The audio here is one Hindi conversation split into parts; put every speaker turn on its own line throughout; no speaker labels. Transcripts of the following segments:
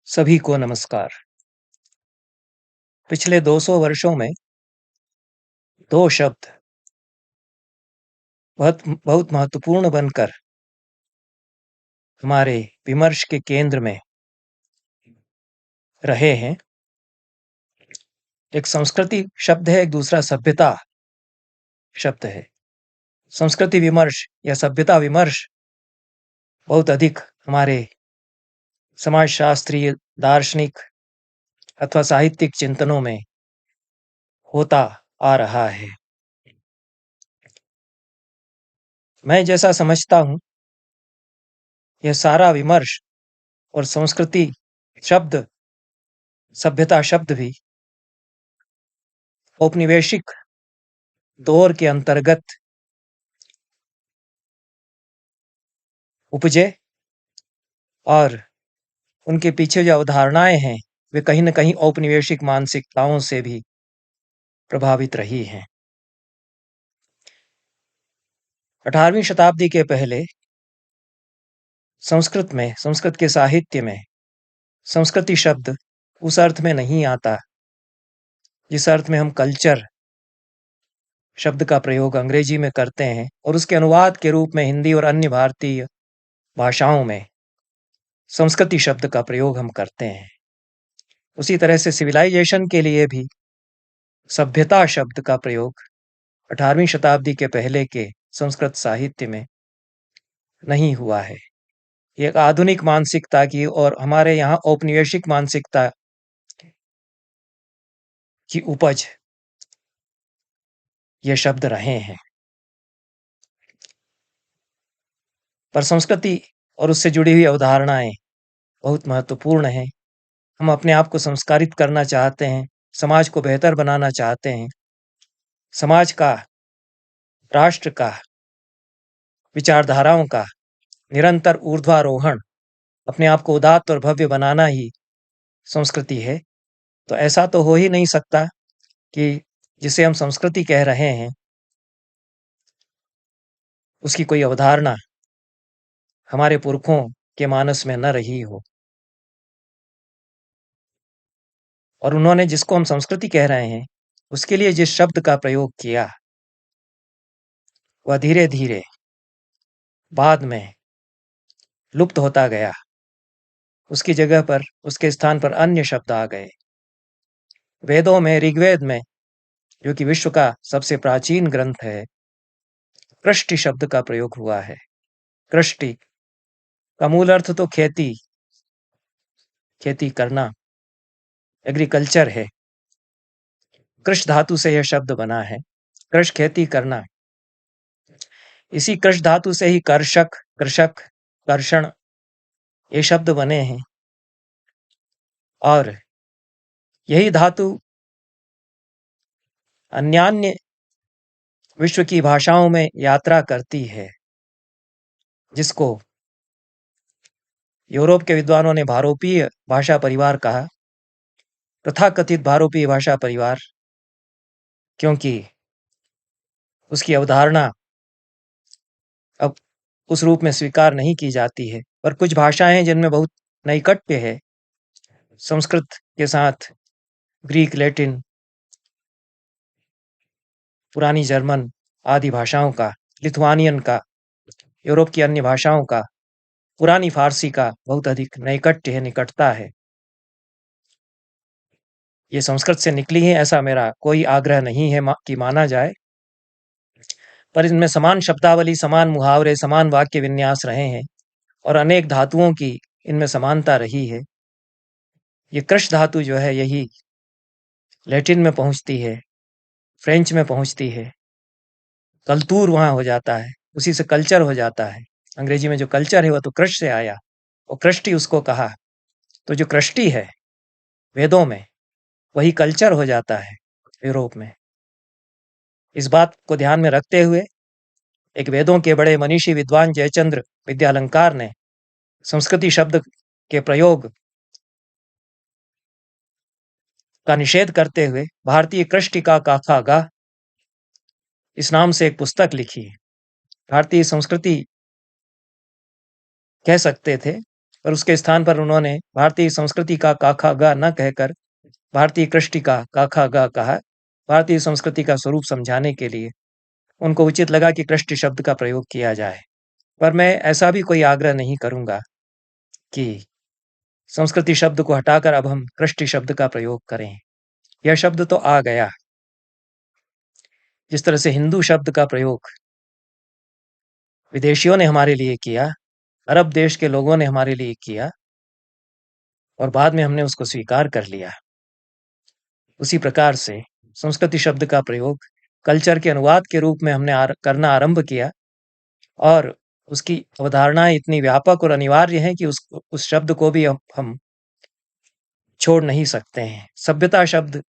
सभी को नमस्कार। पिछले 200 वर्षों में दो शब्द बहुत बहुत महत्वपूर्ण बनकर हमारे विमर्श के केंद्र में रहे हैं। एक संस्कृति शब्द है, एक दूसरा सभ्यता शब्द है। संस्कृति विमर्श या सभ्यता विमर्श बहुत अधिक हमारे समाजशास्त्रीय, दार्शनिक अथवा साहित्यिक चिंतनों में होता आ रहा है। मैं जैसा समझता हूं, यह सारा विमर्श और संस्कृति शब्द, सभ्यता शब्द भी औपनिवेशिक दौर के अंतर्गत उपजे और उनके पीछे जो अवधारणाएं हैं वे कहीं न कहीं औपनिवेशिक मानसिकताओं से भी प्रभावित रही हैं। 18वीं शताब्दी के पहले संस्कृत के साहित्य में संस्कृति शब्द उस अर्थ में नहीं आता जिस अर्थ में हम कल्चर शब्द का प्रयोग अंग्रेजी में करते हैं और उसके अनुवाद के रूप में हिंदी और अन्य भारतीय भाषाओं में संस्कृति शब्द का प्रयोग हम करते हैं। उसी तरह से सिविलाइजेशन के लिए भी सभ्यता शब्द का प्रयोग 18वीं शताब्दी के पहले के संस्कृत साहित्य में नहीं हुआ है। एक आधुनिक मानसिकता की और हमारे यहाँ औपनिवेशिक मानसिकता की उपज ये शब्द रहे हैं। पर संस्कृति और उससे जुड़ी हुई अवधारणाएं बहुत महत्वपूर्ण हैं। हम अपने आप को संस्कारित करना चाहते हैं, समाज को बेहतर बनाना चाहते हैं, समाज का, राष्ट्र का, विचारधाराओं का निरंतर ऊर्ध्वारोहण, अपने आप को उदात्त और भव्य बनाना ही संस्कृति है। तो ऐसा तो हो ही नहीं सकता कि जिसे हम संस्कृति कह रहे हैं उसकी कोई अवधारणा हमारे पुरखों के मानस में न रही हो। और उन्होंने जिसको हम संस्कृति कह रहे हैं उसके लिए जिस शब्द का प्रयोग किया वह धीरे धीरे बाद में लुप्त होता गया। उसकी जगह पर, उसके स्थान पर अन्य शब्द आ गए। वेदों में, ऋग्वेद में, जो कि विश्व का सबसे प्राचीन ग्रंथ है, कृष्टि शब्द का प्रयोग हुआ है। कृष्टि का मूल अर्थ तो खेती करना, एग्रीकल्चर है। कृष धातु से यह शब्द बना है, कृष खेती करना। इसी कृष धातु से ही कर्षक, कृषक, कर्षण ये शब्द बने हैं। और यही धातु अन्यान्य विश्व की भाषाओं में यात्रा करती है, जिसको यूरोप के विद्वानों ने भारोपीय भाषा परिवार कहा, तथाकथित भारोपीय भाषा परिवार, क्योंकि उसकी अवधारणा अब उस रूप में स्वीकार नहीं की जाती है। पर कुछ भाषाएं हैं जिनमें बहुत नैकट्य है संस्कृत के साथ, ग्रीक, लैटिन, पुरानी जर्मन आदि भाषाओं का, लिथुआनियन का, यूरोप की अन्य भाषाओं का, पुरानी फारसी का बहुत अधिक नैकट्य है, निकटता है। ये संस्कृत से निकली है ऐसा मेरा कोई आग्रह नहीं है कि माना जाए, पर इनमें समान शब्दावली, समान मुहावरे, समान वाक्य विन्यास रहे हैं और अनेक धातुओं की इनमें समानता रही है। ये कृष धातु जो है यही लैटिन में पहुंचती है, फ्रेंच में पहुंचती है, कल्तूर वहां हो जाता है, उसी से कल्चर हो जाता है। अंग्रेजी में जो कल्चर है वह तो कृष से आया और कृष्टि उसको कहा। तो जो कृष्टि है वेदों में वही कल्चर हो जाता है यूरोप में। इस बात को ध्यान में रखते हुए एक वेदों के बड़े मनीषी विद्वान जयचंद्र विद्यालंकार ने संस्कृति शब्द के प्रयोग का निषेध करते हुए भारतीय कृष्टि का काथा गा इस नाम से एक पुस्तक लिखी है। भारतीय संस्कृति कह सकते थे पर उसके स्थान पर उन्होंने भारतीय संस्कृति का का खा गा न कहकर भारतीय कृष्टि का खा गा कहा। भारतीय संस्कृति का स्वरूप समझाने के लिए उनको उचित लगा कि कृष्टि शब्द का प्रयोग किया जाए। पर मैं ऐसा भी कोई आग्रह नहीं करूंगा कि संस्कृति शब्द को हटाकर अब हम कृष्टि शब्द का प्रयोग करें। यह शब्द तो आ गया। जिस तरह से हिंदू शब्द का प्रयोग विदेशियों ने हमारे लिए किया, अरब देश के लोगों ने हमारे लिए किया और बाद में हमने उसको स्वीकार कर लिया, उसी प्रकार से संस्कृति शब्द का प्रयोग कल्चर के अनुवाद के रूप में हमने करना आरंभ किया और उसकी अवधारणाएं इतनी व्यापक और अनिवार्य हैं कि उस शब्द को भी हम छोड़ नहीं सकते हैं। सभ्यता शब्द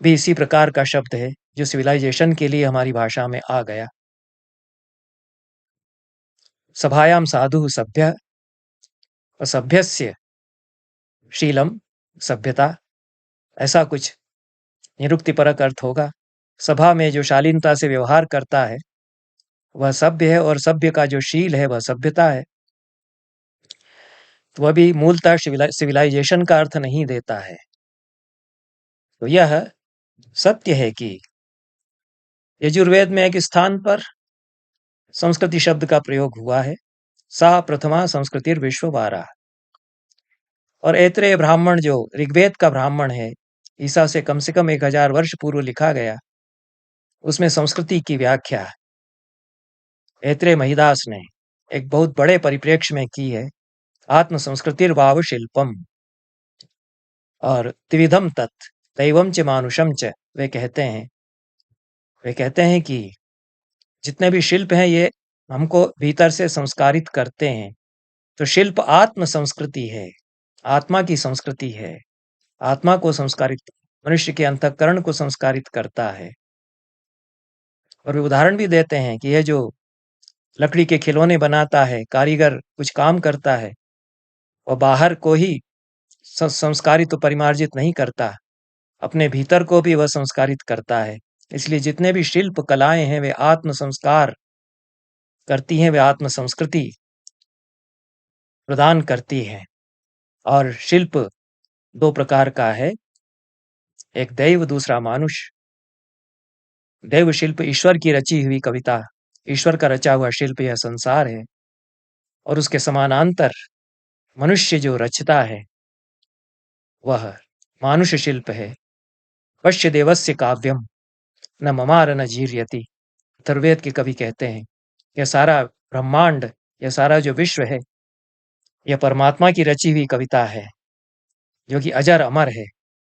भी इसी प्रकार का शब्द है जो सिविलाइजेशन के लिए हमारी भाषा में आ गया। सभायाम साधु सभ्य और सभ्यस्य शीलम सभ्यता, ऐसा कुछ निरुक्तिपरक अर्थ होगा। सभा में जो शालीनता से व्यवहार करता है वह सभ्य है और सभ्य का जो शील है वह सभ्यता है। तो वह भी मूलतः सिविलाइजेशन का अर्थ नहीं देता है। तो यह सत्य है कि यजुर्वेद में एक स्थान पर संस्कृति शब्द का प्रयोग हुआ है, सा प्रथमा संस्कृतिर विश्ववारा। और ऐत्रेय ब्राह्मण जो ऋग्वेद का ब्राह्मण है, ईसा से कम 1000 वर्ष पूर्व लिखा गया, उसमें संस्कृति की व्याख्या ऐत्रेय महिदास ने एक बहुत बड़े परिप्रेक्ष्य में की है। आत्म संस्कृतिर वाव शिल्पम और त्रिविधम तत् दैवम च मानुषम च। वे कहते हैं कि जितने भी शिल्प हैं ये हमको भीतर से संस्कारित करते हैं। तो शिल्प आत्म संस्कृति है, आत्मा की संस्कृति है, आत्मा को संस्कारित, मनुष्य के अंतःकरण को संस्कारित करता है। और वे उदाहरण भी देते हैं कि यह जो लकड़ी के खिलौने बनाता है, कारीगर कुछ काम करता है, वह बाहर को ही संस्कारित तो परिमार्जित नहीं करता, अपने भीतर को भी वह संस्कारित करता है। इसलिए जितने भी शिल्प कलाएं हैं वे आत्म संस्कार करती हैं, वे आत्म संस्कृति प्रदान करती हैं। और शिल्प दो प्रकार का है, एक दैव, दूसरा मानुष। दैव शिल्प ईश्वर की रची हुई कविता, ईश्वर का रचा हुआ शिल्प यह संसार है। और उसके समानांतर मनुष्य जो रचता है वह मानुष शिल्प है। पश्य देवस्य काव्यम न ममार न जीर्यति। अथर्ववेद के कवि कहते हैं यह सारा ब्रह्मांड, यह सारा जो विश्व है, यह परमात्मा की रची हुई कविता है जो कि अजर अमर है।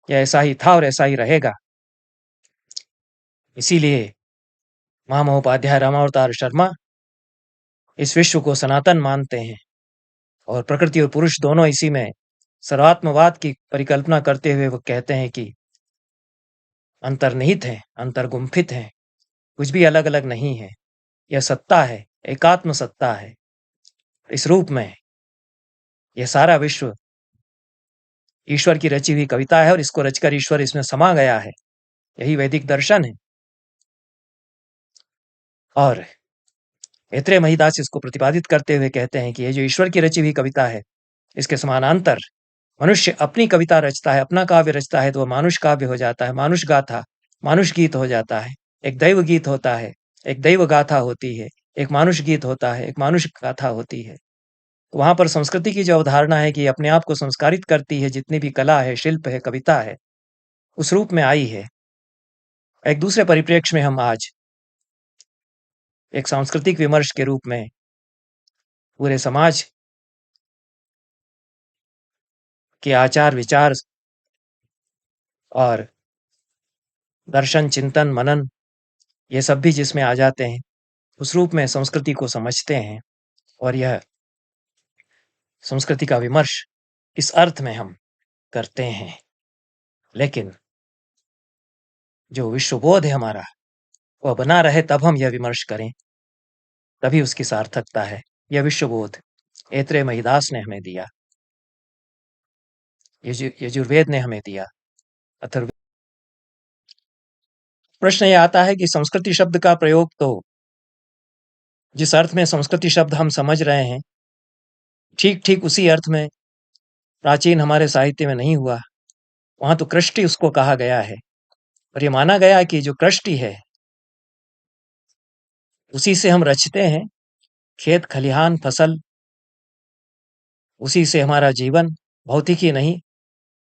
यह ऐसा ही था और ऐसा ही रहेगा। इसीलिए महामहोपाध्याय रामावतार शर्मा इस विश्व को सनातन मानते हैं और प्रकृति और पुरुष दोनों इसी में सर्वात्मवाद की परिकल्पना करते हुए वो कहते हैं कि अंतर्निहित है, अंतर्गुम्फित है, कुछ भी अलग अलग नहीं है। यह सत्ता है, एकात्म सत्ता है। इस रूप में यह सारा विश्व ईश्वर की रची हुई कविता है और इसको रचकर ईश्वर इसमें समा गया है। यही वैदिक दर्शन है। और ऐत्रेय महिदास इसको प्रतिपादित करते हुए कहते हैं कि ये जो ईश्वर की रची हुई कविता है, इसके समानांतर मनुष्य अपनी कविता रचता है, अपना काव्य रचता है, तो वह मानुष काव्य हो जाता है, मानुष गाथा, मानुष गीत हो जाता है। एक दैव गीत होता है, एक दैव गाथा होती है, एक मानुष गीत होता है, एक मानुष गाथा होती है। तो वहां पर संस्कृति की जो अवधारणा है कि अपने आप को संस्कारित करती है, जितनी भी कला है, शिल्प है, कविता है, उस रूप में आई है। एक दूसरे परिप्रेक्ष्य में हम आज एक सांस्कृतिक विमर्श के रूप में पूरे समाज के आचार विचार और दर्शन, चिंतन, मनन, ये सब भी जिसमें आ जाते हैं, उस रूप में संस्कृति को समझते हैं। और यह संस्कृति का विमर्श इस अर्थ में हम करते हैं। लेकिन जो विश्वबोध है हमारा, वह बना रहे, तब हम यह विमर्श करें, तभी उसकी सार्थकता है। यह विश्वबोध ऐत्रेय महिदास ने हमें दिया, यजुर्वेद ने हमें दिया, अथर्ववेद। प्रश्न यह आता है कि संस्कृति शब्द का प्रयोग तो जिस अर्थ में संस्कृति शब्द हम समझ रहे हैं ठीक ठीक उसी अर्थ में प्राचीन हमारे साहित्य में नहीं हुआ। वहां तो कृष्टि उसको कहा गया है, और ये माना गया है कि जो कृष्टि है उसी से हम रचते हैं खेत खलिहान फसल, उसी से हमारा जीवन भौतिक ही नहीं,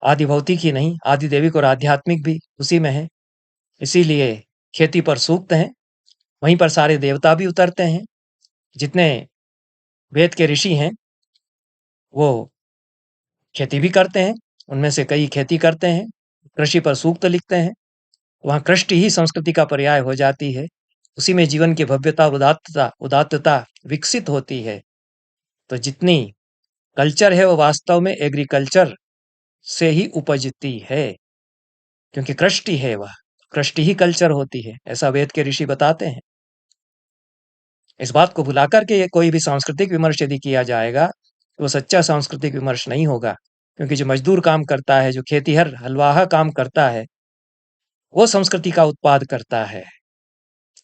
आदि भौतिक ही नहीं, आदि दैविक और आध्यात्मिक भी उसी में है। इसीलिए खेती पर सूक्त हैं, वहीं पर सारे देवता भी उतरते हैं। जितने वेद के ऋषि हैं वो खेती भी करते हैं, उनमें से कई खेती करते हैं, कृषि पर सूक्त लिखते हैं। वहाँ कृष्टि ही संस्कृति का पर्याय हो जाती है, उसी में जीवन की भव्यता उदात्तता उदात्तता विकसित होती है। तो जितनी कल्चर है वो वास्तव में एग्रीकल्चर से ही उपजती है, क्योंकि कृष्टि है वह, कृष्टि ही कल्चर होती है, ऐसा वेद के ऋषि बताते हैं। इस बात को भुला करके ये कोई भी सांस्कृतिक विमर्श यदि किया जाएगा तो वो सच्चा सांस्कृतिक विमर्श नहीं होगा, क्योंकि जो मजदूर काम करता है, जो खेतीहर हलवाहा काम करता है, वो संस्कृति का उत्पाद करता है।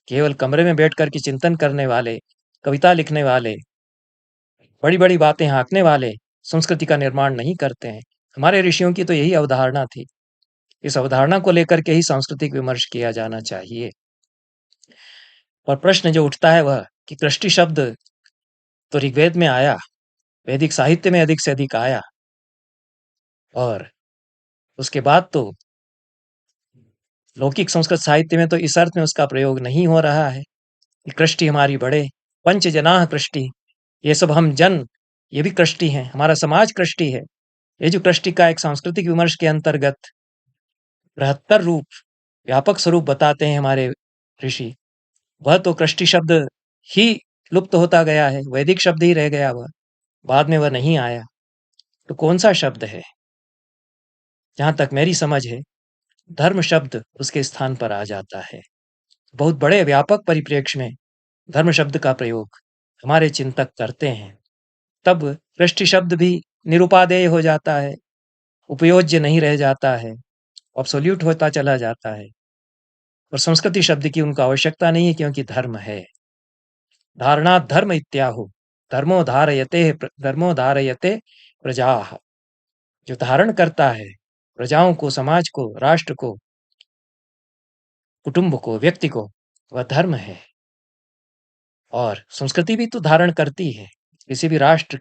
केवल कमरे में बैठ कर के चिंतन करने वाले, कविता लिखने वाले, बड़ी बड़ी बातें हाँकने वाले संस्कृति का निर्माण नहीं करते हैं। हमारे ऋषियों की तो यही अवधारणा थी। इस अवधारणा को लेकर के ही सांस्कृतिक विमर्श किया जाना चाहिए। और प्रश्न जो उठता है वह कि कृष्टि शब्द तो ऋग्वेद में आया, वैदिक साहित्य में अधिक से अधिक आया, और उसके बाद तो लौकिक संस्कृत साहित्य में तो इस अर्थ में उसका प्रयोग नहीं हो रहा है कि कृष्टि हमारी बढ़े। पंच जनाह कृष्टि, ये सब हम जन, ये भी कृष्टि है, हमारा समाज कृष्टि है। ये जो कृष्टि का एक सांस्कृतिक विमर्श के अंतर्गत बृहत्तर रूप, व्यापक स्वरूप बताते हैं हमारे ऋषि, वह तो कृष्टि शब्द ही लुप्त होता गया है, वैदिक शब्द ही रह गया, वह बाद में वह नहीं आया। तो कौन सा शब्द है? जहां तक मेरी समझ है, धर्म शब्द उसके स्थान पर आ जाता है। बहुत बड़े व्यापक परिप्रेक्ष्य में धर्म शब्द का प्रयोग हमारे चिंतक करते हैं, तब कृष्टि शब्द भी निरुपादेय हो जाता है, उपयोज्य नहीं रह जाता है, ऑब्सोल्यूट होता चला जाता है। और संस्कृति शब्द की उनको आवश्यकता नहीं है, क्योंकि धर्म है। धारणा धर्म इत्याहु, धर्मो धारयते प्रजाः। जो धारण करता है प्रजाओं को, समाज को, राष्ट्र को, कुटुंब को, व्यक्ति को, वह धर्म है। और संस्कृति भी तो धारण करती है। किसी भी राष्ट्र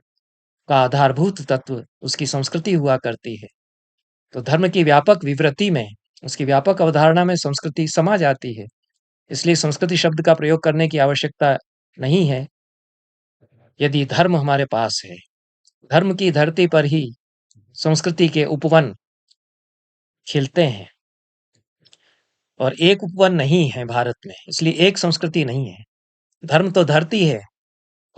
का आधारभूत तत्व उसकी संस्कृति हुआ करती है। तो धर्म की व्यापक विवृत्ति में, उसकी व्यापक अवधारणा में संस्कृति समा जाती है। इसलिए संस्कृति शब्द का प्रयोग करने की आवश्यकता नहीं है यदि धर्म हमारे पास है। धर्म की धरती पर ही संस्कृति के उपवन खिलते हैं, और एक उपवन नहीं है भारत में, इसलिए एक संस्कृति नहीं है। धर्म तो धरती है,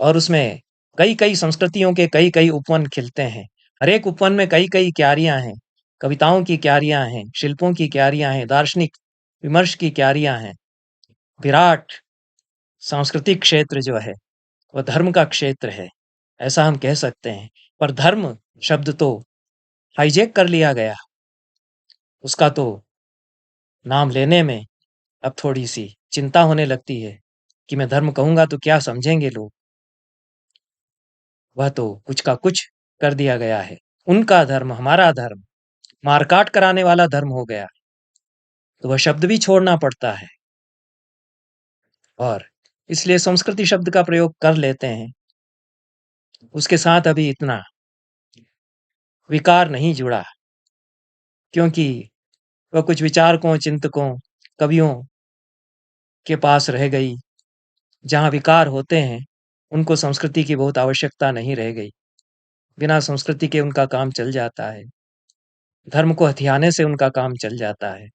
और उसमें कई कई संस्कृतियों के कई कई उपवन खिलते हैं। हर एक उपवन में कई कई क्यारियां हैं, कविताओं की क्यारियां हैं, शिल्पों की क्यारियां हैं, दार्शनिक विमर्श की क्यारियां हैं। विराट सांस्कृतिक क्षेत्र जो है वह धर्म का क्षेत्र है, ऐसा हम कह सकते हैं। पर धर्म शब्द तो हाईजैक कर लिया गया, उसका तो नाम लेने में अब थोड़ी सी चिंता होने लगती है कि मैं धर्म कहूंगा तो क्या समझेंगे लोग। वह तो कुछ का कुछ कर दिया गया है। उनका धर्म हमारा धर्म मारकाट कराने वाला धर्म हो गया, तो वह शब्द भी छोड़ना पड़ता है। और इसलिए संस्कृति शब्द का प्रयोग कर लेते हैं, उसके साथ अभी इतना विकार नहीं जुड़ा, क्योंकि वह कुछ विचारकों, चिंतकों, कवियों के पास रह गई। जहाँ विकार होते हैं उनको संस्कृति की बहुत आवश्यकता नहीं रह गई। बिना संस्कृति के उनका काम चल जाता है, धर्म को हथियाने से उनका काम चल जाता है।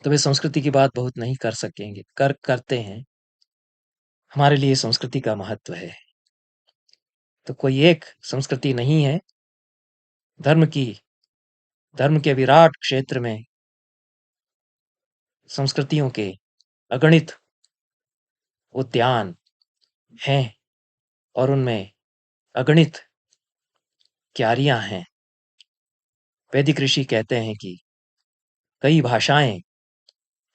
तो वे संस्कृति की बात बहुत नहीं कर सकेंगे, करते हैं। हमारे लिए संस्कृति का महत्व है। तो कोई एक संस्कृति नहीं है। धर्म के विराट क्षेत्र में संस्कृतियों के अगणित उद्यान हैं, और उनमें अगणित क्यारियां हैं। वैदिक ऋषि कहते हैं कि कई भाषाएं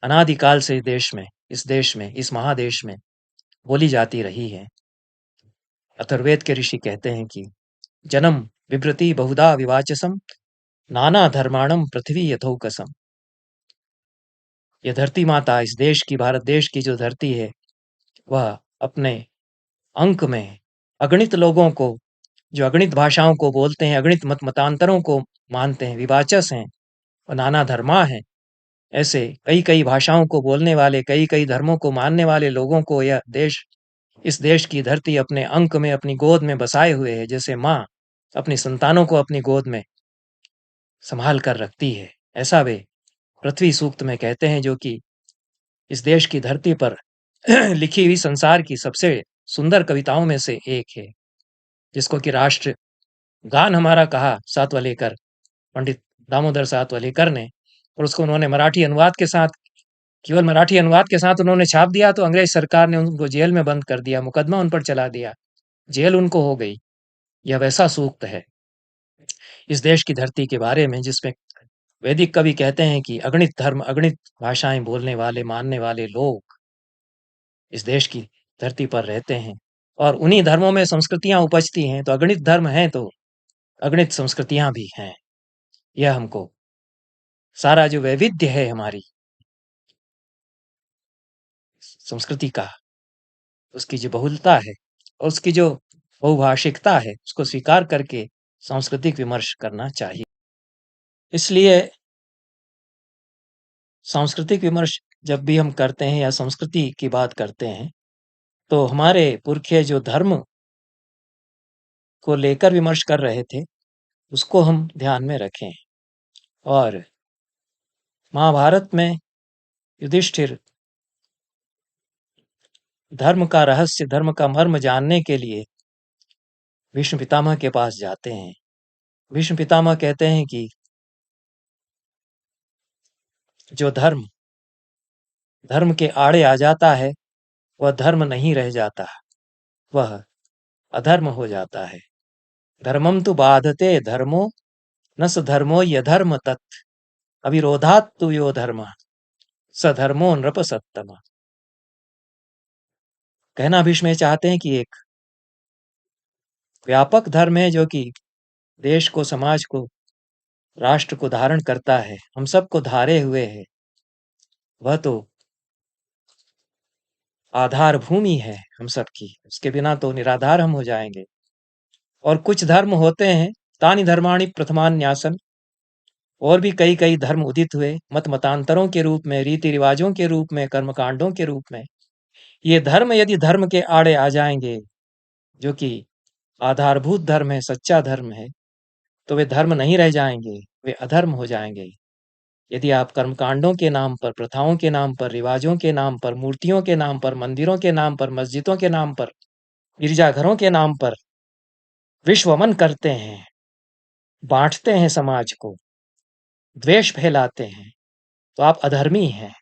अनादिकाल से इस देश में, इस महादेश में बोली जाती रही हैं। अथर्ववेद के ऋषि कहते हैं कि जन्म विभ्रति बहुधा विवाचसम नाना धर्माणम पृथ्वी यथोकसम। यह धरती माता, इस देश की, भारत देश की जो धरती है, वह अपने अंक में अगणित लोगों को, जो अगणित भाषाओं को बोलते हैं, अगणित मत मतांतरों को मानते हैं, विवाचस हैं और नाना धर्मा हैं, ऐसे कई कई भाषाओं को बोलने वाले, कई कई धर्मों को मानने वाले लोगों को यह देश, इस देश की धरती अपने अंक में, अपनी गोद में बसाए हुए है, जैसे माँ अपनी संतानों को अपनी गोद में संभाल कर रखती है। ऐसा वे पृथ्वी सूक्त में कहते हैं, जो कि इस देश की धरती पर लिखी हुई संसार की सबसे सुंदर कविताओं में से एक है, जिसको कि राष्ट्र गान हमारा कहा सातवलेकर, पंडित दामोदर सातवलेकर ने, और उसको उन्होंने मराठी अनुवाद के साथ, केवल मराठी अनुवाद के साथ उन्होंने छाप दिया, तो अंग्रेज सरकार ने उनको जेल में बंद कर दिया, मुकदमा उन पर चला दिया, जेल उनको हो गई। यह वैसा सूक्त है इस देश की धरती के बारे में, जिसमें वैदिक कवि कहते हैं कि अगणित धर्म, अगणित भाषाएं बोलने वाले, मानने वाले लोग इस देश की धरती पर रहते हैं, और उन्हीं धर्मों में संस्कृतियां उपजती हैं। तो अगणित धर्म हैं तो अगणित संस्कृतियां भी हैं। यह हमको सारा जो वैविध्य है हमारी संस्कृति का, उसकी जो बहुलता है और उसकी जो बहुभाषिकता है, उसको स्वीकार करके सांस्कृतिक विमर्श करना चाहिए। इसलिए सांस्कृतिक विमर्श जब भी हम करते हैं या संस्कृति की बात करते हैं, तो हमारे पुरखे जो धर्म को लेकर विमर्श कर रहे थे, उसको हम ध्यान में रखें। और महाभारत में युधिष्ठिर धर्म का रहस्य, धर्म का मर्म जानने के लिए भीष्म पितामह के पास जाते हैं। भीष्म पितामह कहते हैं कि जो धर्म धर्म के आड़े आ जाता है, वह धर्म नहीं रह जाता, वह अधर्म हो जाता है। धर्मम तु बाधते धर्मो न स धर्मो यधर्म तत् अविरोधात् तु यो धर्म स धर्मो नृप सत्तम। कहना भीष्म चाहते हैं कि एक व्यापक धर्म है, जो कि देश को, समाज को, राष्ट्र को धारण करता है, हम सबको धारे हुए है, वह तो आधार भूमि है हम सबकी, उसके बिना तो निराधार हम हो जाएंगे। और कुछ धर्म होते हैं, तानि धर्माणि प्रथमान्यासन, और भी कई कई धर्म उदित हुए, मत मतांतरों के रूप में, रीति रिवाजों के रूप में, कर्मकांडों के रूप में। ये धर्म यदि धर्म के आड़े आ जाएंगे, जो कि आधारभूत धर्म है, सच्चा धर्म है, तो वे धर्म नहीं रह जाएंगे, वे अधर्म हो जाएंगे। यदि आप कर्मकांडों के नाम पर, प्रथाओं के नाम पर, रिवाजों के नाम पर, मूर्तियों के नाम पर, मंदिरों के नाम पर, मस्जिदों के नाम पर, गिरजाघरों के नाम पर विश्वमन करते हैं, बांटते हैं समाज को, द्वेष फैलाते हैं, तो आप अधर्मी हैं,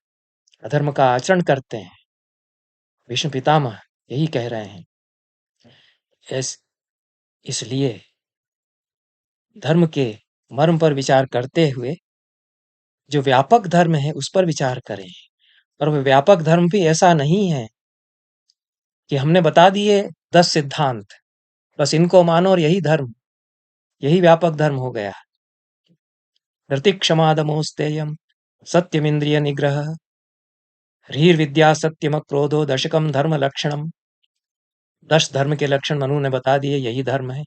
अधर्म का आचरण करते हैं। भीष्म पितामह यही कह रहे हैं। इसलिए धर्म के मर्म पर विचार करते हुए जो व्यापक धर्म है उस पर विचार करें। और वह व्यापक धर्म भी ऐसा नहीं है कि हमने बता दिए 10 सिद्धांत, बस इनको मानो और यही धर्म, यही व्यापक धर्म हो गया। धृति क्षमा दमोस्तेयम सत्यमिंद्रिय निग्रह ह्रीर विद्या सत्यम क्रोधो दशकम धर्म लक्षणम। 10 धर्म के लक्षण मनु ने बता दिए, यही धर्म है,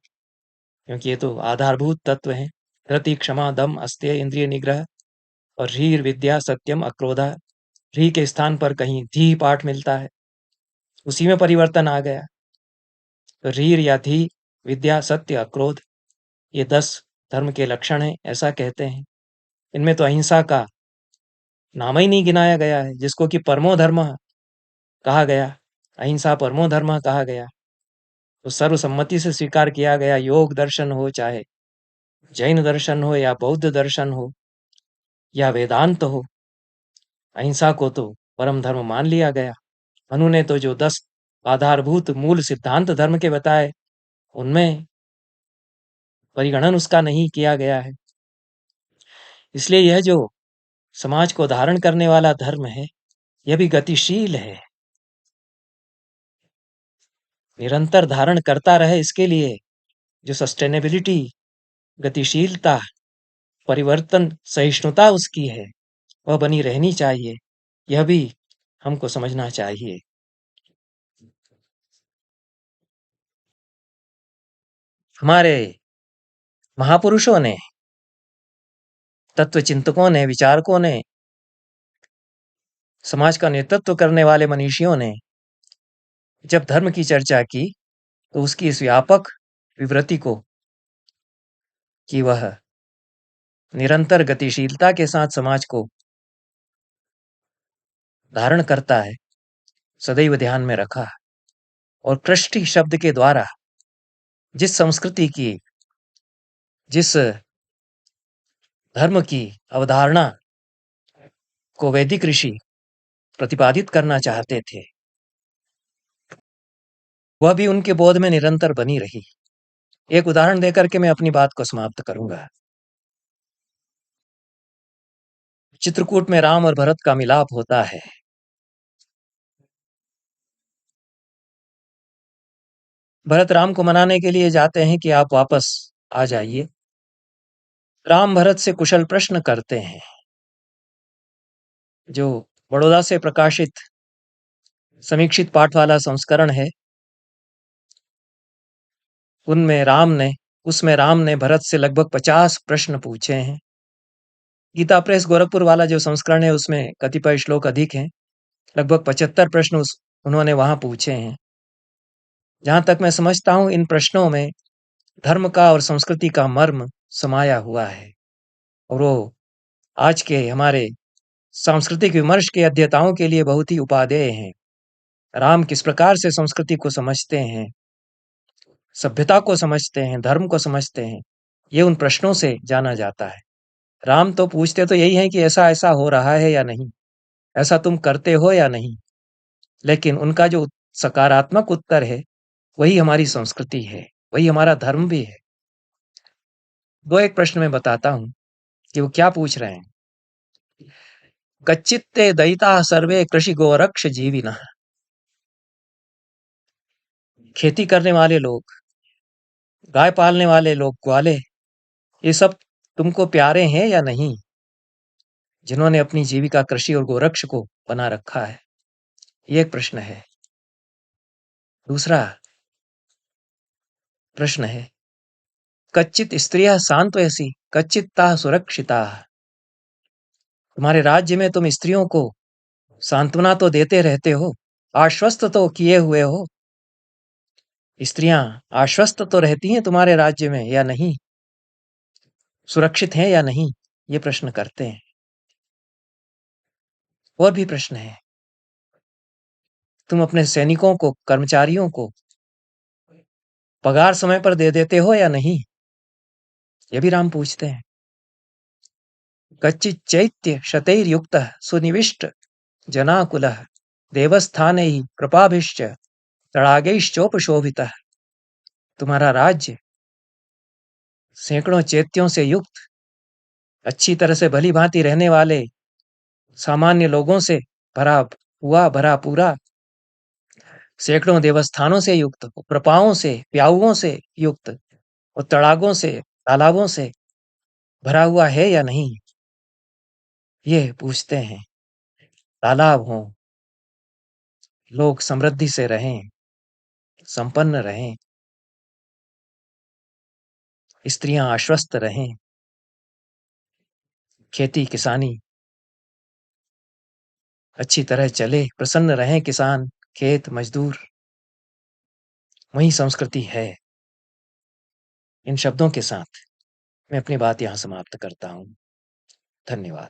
क्योंकि ये तो आधारभूत तत्व है। धृति क्षमा दम अस्तेय इंद्रिय निग्रह और ह्रीर विद्या सत्यम अक्रोधा। ह्री के स्थान पर कहीं धी पाठ मिलता है, उसी में परिवर्तन आ गया। तो ह्रीर या धी, विद्या, सत्य, अक्रोध, ये 10 धर्म के लक्षण हैं, ऐसा कहते हैं। इनमें तो अहिंसा का नाम ही नहीं गिनाया गया है, जिसको कि परमो धर्म कहा गया, अहिंसा परमो धर्म कहा गया। तो सर्वसम्मति से स्वीकार किया गया, योग दर्शन हो, चाहे जैन दर्शन हो या बौद्ध दर्शन हो या वेदांत हो, अहिंसा को तो परम धर्म मान लिया गया। मनु ने तो जो 10 आधारभूत मूल सिद्धांत धर्म के बताए, उनमें परिगणन उसका नहीं किया गया है। इसलिए यह जो समाज को धारण करने वाला धर्म है, यह भी गतिशील है। निरंतर धारण करता रहे, इसके लिए जो सस्टेनेबिलिटी, गतिशीलता, परिवर्तन सहिष्णुता उसकी है, वह बनी रहनी चाहिए। यह भी हमको समझना चाहिए। हमारे महापुरुषों ने, तत्वचिंतकों ने, विचारकों ने, समाज का नेतृत्व करने वाले मनीषियों ने जब धर्म की चर्चा की, तो उसकी इस व्यापक विवृति को, कि वह निरंतर गतिशीलता के साथ समाज को धारण करता है, सदैव ध्यान में रखा। और कृष्टि शब्द के द्वारा जिस संस्कृति की, जिस धर्म की अवधारणा को वैदिक ऋषि प्रतिपादित करना चाहते थे, वह भी उनके बोध में निरंतर बनी रही। एक उदाहरण देकर के मैं अपनी बात को समाप्त करूंगा। चित्रकूट में राम और भरत का मिलाप होता है। भरत राम को मनाने के लिए जाते हैं कि आप वापस आ जाइए। राम भरत से कुशल प्रश्न करते हैं। जो बड़ौदा से प्रकाशित समीक्षित पाठ वाला संस्करण है, उसमें राम ने भरत से लगभग 50 प्रश्न पूछे हैं। गीता प्रेस गोरखपुर वाला जो संस्करण है, उसमें कतिपय श्लोक अधिक हैं, लगभग 75 प्रश्न उन्होंने वहां पूछे हैं। जहां तक मैं समझता हूं, इन प्रश्नों में धर्म का और संस्कृति का मर्म समाया हुआ है, और वो आज के हमारे सांस्कृतिक विमर्श के अध्येताओं के लिए बहुत ही उपादेय हैं। राम किस प्रकार से संस्कृति को समझते हैं, सभ्यता को समझते हैं, धर्म को समझते हैं, ये उन प्रश्नों से जाना जाता है। राम तो पूछते तो यही है कि ऐसा ऐसा हो रहा है या नहीं, ऐसा तुम करते हो या नहीं, लेकिन उनका जो सकारात्मक उत्तर है, वही हमारी संस्कृति है, वही हमारा धर्म भी है। दो एक प्रश्न में बताता हूं कि वो क्या पूछ रहे हैं। कच्चित्ते दयिता सर्वे कृषि गोरक्ष जीविनः। खेती करने वाले लोग, गाय पालने वाले लोग, ग्वाले, ये सब तुमको प्यारे हैं या नहीं, जिन्होंने अपनी जीविका कृषि और गोरक्ष को बना रखा है? ये एक प्रश्न है। दूसरा प्रश्न है, कच्चित स्त्रियः सांत्वयसि कच्चित्ताः सुरक्षिताः। तुम्हारे राज्य में तुम स्त्रियों को सांत्वना तो देते रहते हो, आश्वस्त तो किए हुए हो, स्त्रियां आश्वस्त तो रहती हैं तुम्हारे राज्य में या नहीं, सुरक्षित हैं या नहीं, ये प्रश्न करते हैं। और भी प्रश्न है, तुम अपने सैनिकों को, कर्मचारियों को पगार समय पर दे देते हो या नहीं, ये भी राम पूछते हैं। कच्चित चैत्य शतैर्युक्तः सुनिविष्ट जनाकुलः देवस्थानैः कृपाभिश्च तड़ागैश्चोपशोभितः। तुम्हारा राज्य सैकड़ों चैत्यों से युक्त, अच्छी तरह से भली भांति रहने वाले सामान्य लोगों से भरा हुआ, भरा पूरा, सैकड़ों देवस्थानों से युक्त, प्रपाओं से, प्याऊओं से युक्त, और तड़ागों से, तालाबों से भरा हुआ है या नहीं, ये पूछते हैं। तालाब हों, लोग समृद्धि से रहें, संपन्न रहें, स्त्रियां आश्वस्त रहें, खेती किसानी अच्छी तरह चले, प्रसन्न रहें किसान, खेत मजदूर, वही संस्कृति है। इन शब्दों के साथ मैं अपनी बात यहां समाप्त करता हूं। धन्यवाद।